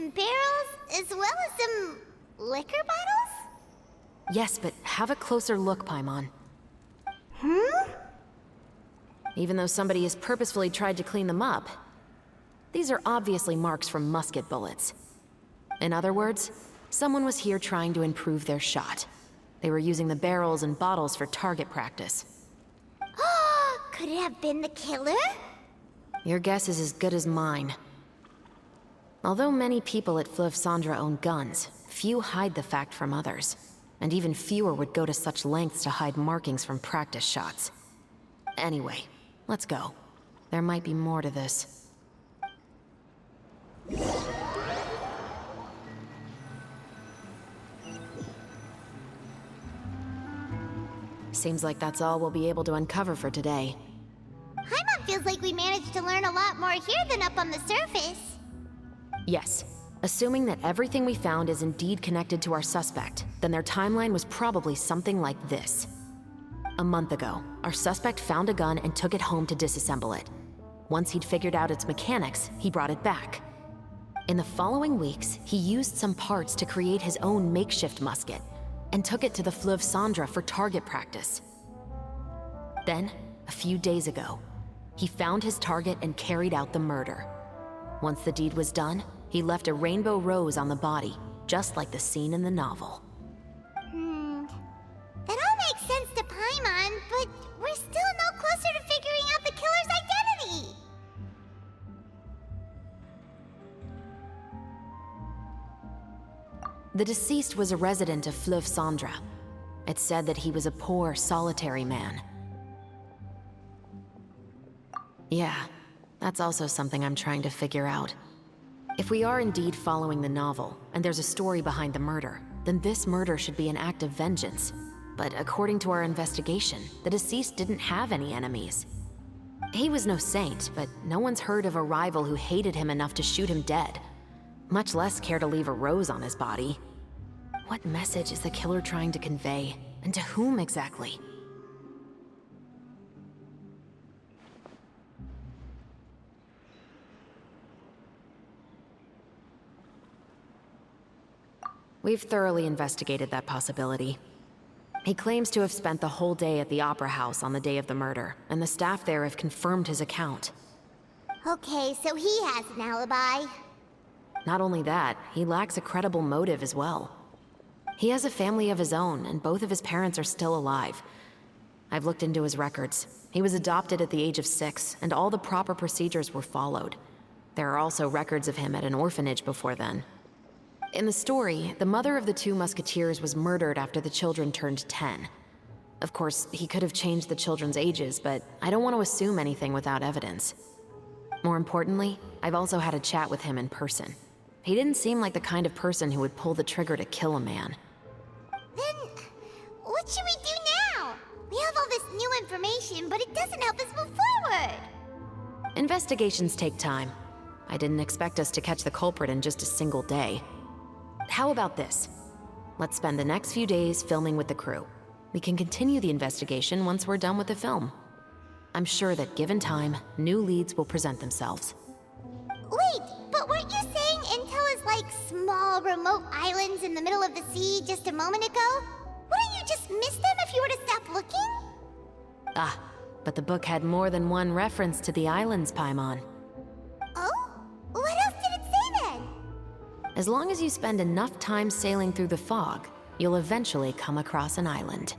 and barrels, as well as some liquor bottles? Yes, but have a closer look, Paimon. Even though somebody has purposefully tried to clean them up, these are obviously marks from musket bullets. In other words, someone was here trying to improve their shot. They were using the barrels and bottles for target practice. Could it have been the killer? Your guess is as good as mine. Although many people at Fleuve Cendres own guns, few hide the fact from others. And even fewer would go to such lengths to hide markings from practice shots. Anyway, let's go. There might be more to this. Seems like that's all we'll be able to uncover for today. Paimon feels like we managed to learn a lot more here than up on the surface. Yes. Assuming that everything we found is indeed connected to our suspect, then their timeline was probably something like this. A month ago, our suspect found a gun and took it home to disassemble it. Once he'd figured out its mechanics, he brought it back. In the following weeks, he used some parts to create his own makeshift musket, and took it to the Fleuve Cendres for target practice. Then, a few days ago, he found his target and carried out the murder. Once the deed was done, he left a rainbow rose on the body, just like the scene in the novel. That all makes sense to Paimon, but we're still no closer to figuring out the killer's identity! The deceased was a resident of Fleuve Cendres. It's said that he was a poor, solitary man. Yeah, that's also something I'm trying to figure out. If we are indeed following the novel, and there's a story behind the murder, then this murder should be an act of vengeance. But according to our investigation, the deceased didn't have any enemies. He was no saint, but no one's heard of a rival who hated him enough to shoot him dead, much less care to leave a rose on his body. What message is the killer trying to convey, and to whom exactly? We've thoroughly investigated that possibility. He claims to have spent the whole day at the Opera House on the day of the murder, and the staff there have confirmed his account. Okay, so he has an alibi. Not only that, he lacks a credible motive as well. He has a family of his own, and both of his parents are still alive. I've looked into his records. He was adopted at the age of 6, and all the proper procedures were followed. There are also records of him at an orphanage before then. In the story, the mother of the 2 musketeers was murdered after the children turned 10. Of course, he could have changed the children's ages, but I don't want to assume anything without evidence. More importantly, I've also had a chat with him in person. He didn't seem like the kind of person who would pull the trigger to kill a man. Then, what should we do now? We have all this new information, but it doesn't help us move forward. Investigations take time. I didn't expect us to catch the culprit in just a single day. How about this? Let's spend the next few days filming with the crew. We can continue the investigation once we're done with the film. I'm sure that given time, new leads will present themselves. Wait, but weren't you saying Intel is like small, remote islands in the middle of the sea just a moment ago? Wouldn't you just miss them if you were to stop looking? Ah, but the book had more than one reference to the islands, Paimon. Oh? What else did it say then? As long as you spend enough time sailing through the fog, you'll eventually come across an island.